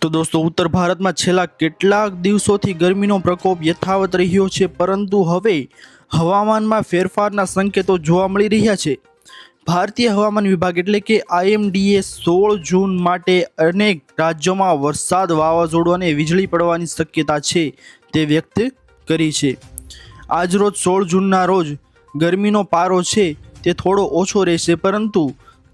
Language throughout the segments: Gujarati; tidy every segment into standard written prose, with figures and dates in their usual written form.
તો દોસ્તો ઉત્તર ભારતમાં છેલ્લા કેટલાક દિવસોથી ગરમીનો પ્રકોપ યથાવત રહ્યો છે, પરંતુ હવે હવામાનમાં ફેરફારના સંકેતો જોવા મળી રહ્યા છે। ભારતીય હવામાન વિભાગ એટલે કે IMDએ 16 જૂન માટે અનેક રાજ્યોમાં વરસાદ, વાવાઝોડું અને વીજળી પડવાની શક્યતા છે તે વ્યક્ત કરી છે। આજરોજ 16 જૂનના રોજ ગરમીનો પારો છે તે થોડો ઓછો રહેશે, પરંતુ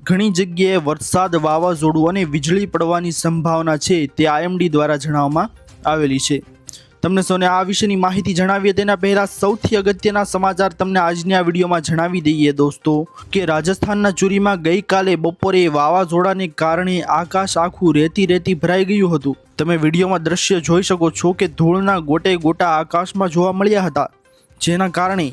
ઘણી જગ્યાએ વરસાદ, વાવાઝોડું અને વીજળી પડવાની સંભાવના છે તે IMD દ્વારા જણાવવામાં આવેલી છે। તમને સૌને આ વિશેની માહિતી જણાવીએ તેના પહેલા સૌથી અગત્યના સમાચાર તમને આજની આ વિડીયોમાં જણાવી દઈએ દોસ્તો કે રાજસ્થાનના ચુરીમાં ગઈકાલે બપોરે વાવાઝોડાને કારણે આકાશ આખું રેતી ભરાઈ ગયું હતું। તમે વિડીયોમાં દ્રશ્ય જોઈ શકો છો કે ધૂળના ગોટે ગોટા આકાશમાં જોવા મળ્યા હતા, જેના કારણે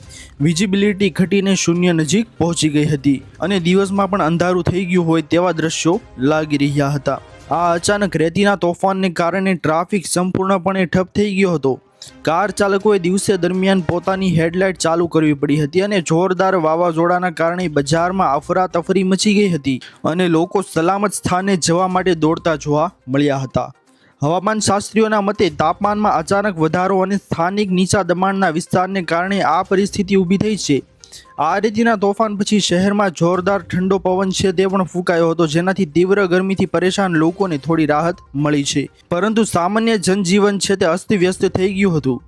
વિઝિબિલિટી ઘટીને શૂન્ય નજીક પહોંચી ગઈ હતી અને દિવસમાં પણ અંધારું થઈ ગયું હોય તેવા દ્રશ્યો લાગી રહ્યા હતા। આ અચાનક રેતીના તોફાનને કારણે ટ્રાફિક સંપૂર્ણપણે ઠપ થઈ ગયો હતો। કાર ચાલકોએ દિવસે દરમિયાન પોતાની હેડલાઇટ ચાલુ કરવી પડી હતી અને જોરદાર વાવાઝોડાના કારણે બજારમાં અફરાતફરી મચી ગઈ હતી અને લોકો સલામત સ્થાને જવા માટે દોડતા જોવા મળ્યા હતા। હવામાન શાસ્ત્રીઓના મતે તાપમાનમાં અચાનક વધારો અને સ્થાનિક નીચા દબાણના વિસ્તારને કારણે આ પરિસ્થિતિ ઊભી થઈ છે। આ રેતીના તોફાન પછી શહેરમાં જોરદાર ઠંડો પવન છે તે પણ ફૂંકાયો હતો, જેનાથી તીવ્ર ગરમીથી પરેશાન લોકોને થોડી રાહત મળી છે, પરંતુ સામાન્ય જનજીવન છે તે અસ્તવ્યસ્ત થઈ ગયું હતું।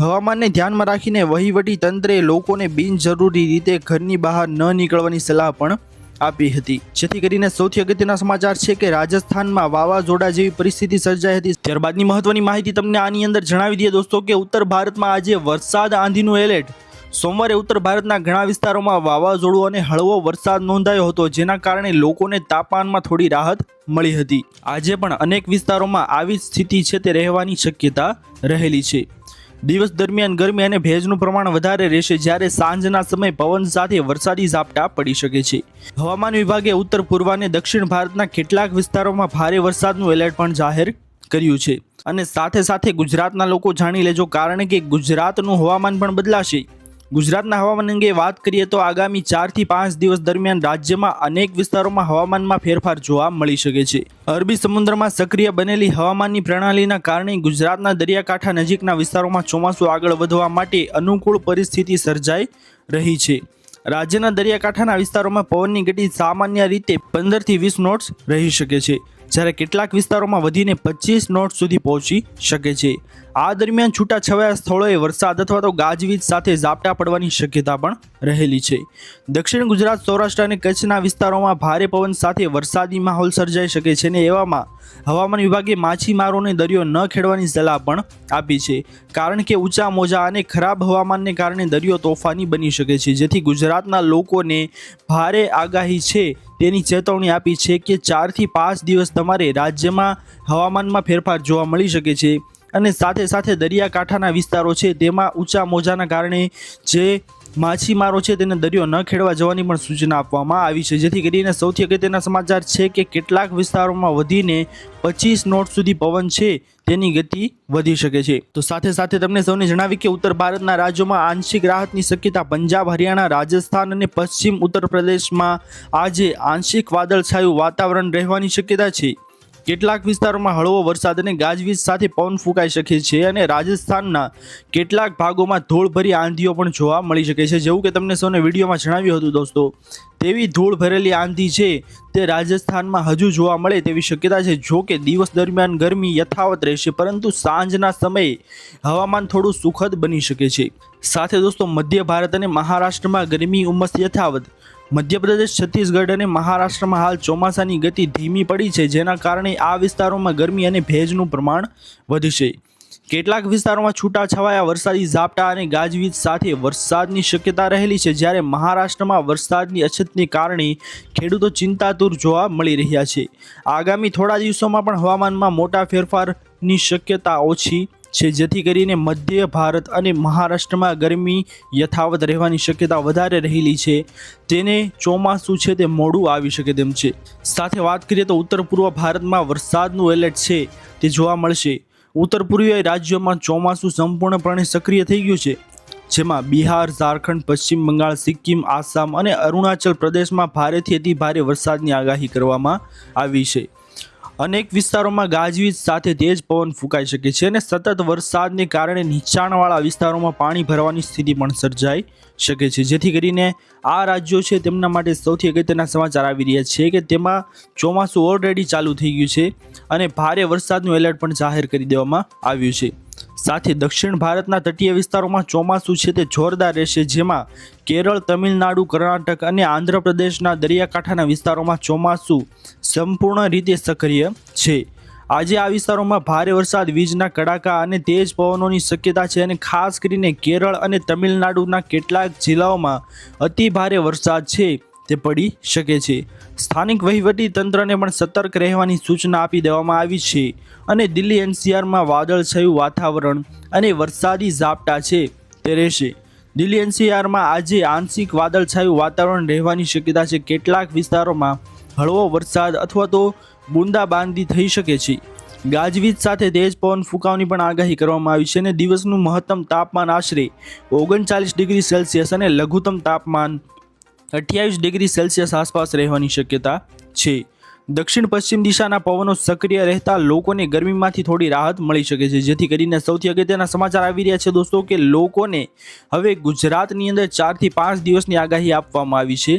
હવામાનને ધ્યાનમાં રાખીને વહીવટી તંત્રે લોકોને બિનજરૂરી રીતે ઘરની બહાર ન નીકળવાની સલાહ પણ આપી હતી। જેથી કરીને સૌથી અગત્યના સમાચાર છે કે રાજસ્થાનમાં વાવાઝોડા જેવી પરિસ્થિતિ સર્જાઈ હતી। ત્યારબાદની મહત્વની માહિતી તમને આની અંદર જણાવી દઈએ દોસ્તો કે ઉત્તર ભારતમાં આજે વરસાદ, આંધીનું એલર્ટ। સોમવારે ઉત્તર ભારતના ઘણા વિસ્તારોમાં વાવાઝોડું અને હળવો વરસાદ નોંધાયો હતો, જેના કારણે લોકોને તાપમાનમાં થોડી રાહત મળી હતી। આજે પણ અનેક વિસ્તારોમાં આવી સ્થિતિ છે તે રહેવાની શક્યતા રહેલી છે। દિવસ દરમિયાન ગરમી અને ભેજનું પ્રમાણ વધારે રહેશે, જ્યારે સાંજના સમયે પવન સાથે વરસાદી ઝાપટા પડી શકે છે। હવામાન વિભાગે ઉત્તર પૂર્વ અને દક્ષિણ ભારતના કેટલાક વિસ્તારોમાં ભારે વરસાદનું એલર્ટ પણ જાહેર કર્યું છે અને સાથે સાથે ગુજરાતના લોકો જાણી લેજો, કારણ કે ગુજરાતનું હવામાન પણ બદલાશે। ગુજરાતના હવામાન અંગે વાત કરીએ તો આગામી 4 થી 5 દિવસ દરમિયાન રાજ્યમાં અનેક વિસ્તારોમાં હવામાનમાં ફેરફાર જોવા મળી શકે છે। અરબી સમુદ્રમાં સક્રિય બનેલી હવામાનની પ્રણાલીના કારણે ગુજરાતના દરિયાકાંઠા નજીકના વિસ્તારોમાં ચોમાસું આગળ વધવા માટે અનુકૂળ પરિસ્થિતિ સર્જાઈ રહી છે। રાજ્યના દરિયાકાંઠાના વિસ્તારોમાં પવનની ગતિ સામાન્ય રીતે 15 થી 20 નોટ્સ રહી શકે છે, જ્યારે કેટલાક વિસ્તારોમાં વધીને 25 નોટ સુધી પહોંચી શકે છે। આ દરમિયાન છૂટાછવાયા સ્થળોએ વરસાદ અથવા તો ગાજવીજ સાથે ઝાપટા પડવાની શક્યતા પણ રહેલી છે। દક્ષિણ ગુજરાત, સૌરાષ્ટ્ર અને કચ્છના વિસ્તારોમાં ભારે પવન સાથે વરસાદી માહોલ સર્જાઈ શકે છે અને એવામાં હવામાન વિભાગે માછીમારોને દરિયો ન ખેડવાની સલાહ પણ આપી છે, કારણ કે ઊંચા મોજા અને ખરાબ હવામાનને કારણે દરિયો તોફાની બની શકે છે। જેથી ગુજરાતના લોકોને ભારે આગાહી છે તેની ચેતવણી આપી છે કે 4 થી 5 દિવસ તમારે રાજ્યમાં હવામાનમાં ફેરફાર જોવા મળી શકે છે અને સાથે સાથે દરિયાકાંઠાના વિસ્તારો છે તેમાં ઊંચા મોજાના કારણે જે માછીમારો છે તેને દરિયો ન ખેડવા જવાની પણ સૂચના આપવામાં આવી છે। જેથી કરીને સૌથી અગત્યના સમાચાર છે કે કેટલાક વિસ્તારોમાં વધીને 25 નોટ સુધી પવન છે તેની ગતિ વધી શકે છે। તો સાથે સાથે તમને સૌને જણાવી કે ઉત્તર ભારતના રાજ્યોમાં આંશિક રાહતની શક્યતા। પંજાબ, હરિયાણા, રાજસ્થાન અને પશ્ચિમ ઉત્તર પ્રદેશમાં આજે આંશિક વાદળછાયું વાતાવરણ રહેવાની શક્યતા છે। કેટલાક વિસ્તારોમાં હળવો વરસાદ અને ગાજવીજ સાથે પવન ફૂંકાઈ શકે છે અને રાજસ્થાનના કેટલાક ભાગોમાં ધૂળભરી આંધીઓ પણ જોવા મળી શકે છે। જેવું કે તમને સૌને વિડીયોમાં જણાવ્યું હતું દોસ્તો, તેવી ધૂળ ભરેલી આંધી છે તે રાજસ્થાનમાં હજુ જોવા મળે તેવી શક્યતા છે। જો કે દિવસ દરમિયાન ગરમી યથાવત રહેશે, પરંતુ સાંજના સમયે હવામાન થોડું સુખદ બની શકે છે। સાથે દોસ્તો મધ્ય ભારત અને મહારાષ્ટ્રમાં ગરમી ઉમસ યથાવત। મધ્યપ્રદેશ, છત્તીસગઢ અને મહારાષ્ટ્રમાં હાલ ચોમાસાની ગતિ ધીમી પડી છે, જેના કારણે આ વિસ્તારોમાં ગરમી અને ભેજનું પ્રમાણ વધશે। કેટલાક વિસ્તારોમાં છૂટાછવાયા વરસાદી ઝાપટા અને ગાજવીજ સાથે વરસાદની શક્યતા રહેલી છે, જ્યારે મહારાષ્ટ્રમાં વરસાદની અછતને કારણે ખેડૂતો ચિંતાતુર જોવા મળી રહ્યા છે। આગામી થોડા દિવસોમાં પણ હવામાનમાં મોટા ફેરફારની શક્યતા ઓછી છે, જેથી કરીને મધ્ય ભારત અને મહારાષ્ટ્રમાં ગરમી યથાવત રહેવાની શક્યતા વધારે રહેલી છે। તેને ચોમાસું છે તે મોડું આવી શકે તેમ છે। સાથે વાત કરીએ તો ઉત્તર પૂર્વ ભારતમાં વરસાદનું એલર્ટ છે તે જોવા મળશે। ઉત્તર પૂર્વીય રાજ્યોમાં ચોમાસું સંપૂર્ણપણે સક્રિય થઈ ગયું છે, જેમાં બિહાર, ઝારખંડ, પશ્ચિમ બંગાળ, સિક્કિમ, આસામ અને અરુણાચલ પ્રદેશમાં ભારેથી અતિ ભારે વરસાદની આગાહી કરવામાં આવી છે। અનેક વિસ્તારોમાં ગાજવીજ સાથે તેજ પવન ફૂંકાઈ શકે છે અને સતત વરસાદને કારણે નીચાણવાળા વિસ્તારોમાં પાણી ભરવાની સ્થિતિ પણ સર્જાઈ શકે છે, જેથી કરીને આ રાજ્યો છે તેમના માટે સૌથી અગત્યના સમાચાર આવી રહ્યા છે કે તેમાં ચોમાસું ઓલરેડી ચાલુ થઈ ગયું છે અને ભારે વરસાદનું એલર્ટ પણ જાહેર કરી દેવામાં આવ્યું છે. સાથે દક્ષિણ ભારતના તટીય વિસ્તારોમાં ચોમાસું છે તે જોરદાર રહેશે, જેમાં કેરળ, તમિલનાડુ, કર્ણાટક અને આંધ્રપ્રદેશના દરિયાકાંઠાના વિસ્તારોમાં ચોમાસું સંપૂર્ણ રીતે સક્રિય છે. આજે આ વિસ્તારોમાં ભારે વરસાદ, વીજના કડાકા અને તેજ પવનોની શક્યતા છે અને ખાસ કરીને કેરળ અને તમિલનાડુના કેટલાક જિલ્લાઓમાં અતિ ભારે વરસાદ છે તે પડી શકે છે. સ્થાનિક વહીવટી તંત્રને પણ સતર્ક રહેવાની સૂચના આપી દેવામાં આવી છે અને દિલ્હી NCRમાં વાદળછાયું વાતાવરણ અને વરસાદી ઝાપટા છે તે રહેશે. દિલ્હી NCRમાં આજે આંશિક વાદળછાયું વાતાવરણ રહેવાની શક્યતા છે. કેટલાક વિસ્તારોમાં હળવો વરસાદ અથવા તો બૂંદાબાંદી થઈ શકે છે. ગાજવીજ સાથે તેજ પવન ફૂંકાવાની પણ આગાહી કરવામાં આવી છે અને દિવસનું મહત્તમ તાપમાન આશરે 39 ડિગ્રી સેલ્સિયસ અને લઘુત્તમ તાપમાન 28 ડિગ્રી સેલ્સિયસ આસપાસ રહેવાની શક્યતા છે. દક્ષિણ પશ્ચિમ દિશાના પવનો સક્રિય રહેતા લોકોને ગરમીમાંથી થોડી રાહત મળી શકે છે, જેથી કરીને સૌથી અગત્યના સમાચાર આવી રહ્યા છે દોસ્તો કે લોકોને હવે ગુજરાતની અંદર 4 થી 5 દિવસની આગાહી આપવામાં આવી છે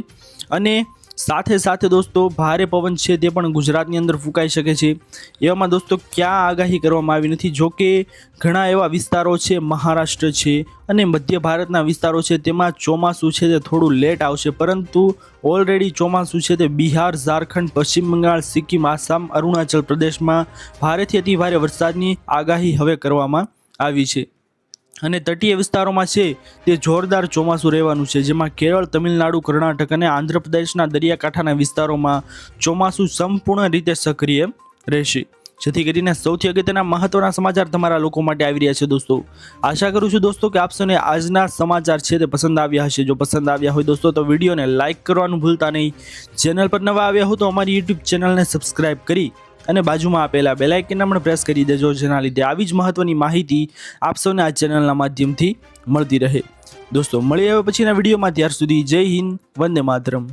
અને સાથે સાથે દોસ્તો ભારે પવન છે તે પણ ગુજરાતની અંદર ફૂંકાઈ શકે છે. એવામાં દોસ્તો ક્યાં આગાહી કરવામાં આવી નથી, જો કે ઘણા એવા વિસ્તારો છે, મહારાષ્ટ્ર છે અને મધ્ય ભારતના વિસ્તારો છે તેમાં ચોમાસું છે તે થોડું લેટ આવશે, પરંતુ ઓલરેડી ચોમાસું છે તે બિહાર, ઝારખંડ, પશ્ચિમ બંગાળ, સિક્કિમ, આસામ, અરુણાચલ પ્રદેશમાં ભારેથી અતિ ભારે વરસાદની આગાહી હવે કરવામાં આવી છે અને તટીય વિસ્તારોમાં છે તે જોરદાર ચોમાસું રહેવાનું છે, જેમાં કેરળ, તમિલનાડુ, કર્ણાટક અને આંધ્રપ્રદેશના દરિયાકાંઠાના વિસ્તારોમાં ચોમાસું સંપૂર્ણ રીતે સક્રિય રહેશે. જેથી કરીને સૌથી અગત્યના મહત્વના સમાચાર તમારા લોકો માટે આવી રહ્યા છે દોસ્તો. આશા કરું છું દોસ્તો કે આપ સૌને આજના સમાચાર છે તે પસંદ આવ્યા હશે. જો પસંદ આવ્યા હોય દોસ્તો તો વિડીયોને લાઇક કરવાનું ભૂલતા નહીં. ચેનલ પર નવા આવ્યા હો તો અમારી YouTube ચેનલને સબસ્ક્રાઇબ કરી અને બાજુમાં આપેલા બેલ આઇકનને પણ પ્રેસ કરી દેજો, જેના લીધે આવી જ મહત્વની માહિતી આપ સૌને આ ચેનલના માધ્યમથી મળતી રહે. દોસ્તો મળી આવ્યા પછીના વિડીયોમાં, ત્યાર સુધી જય હિન્દ, વંદે માતરમ.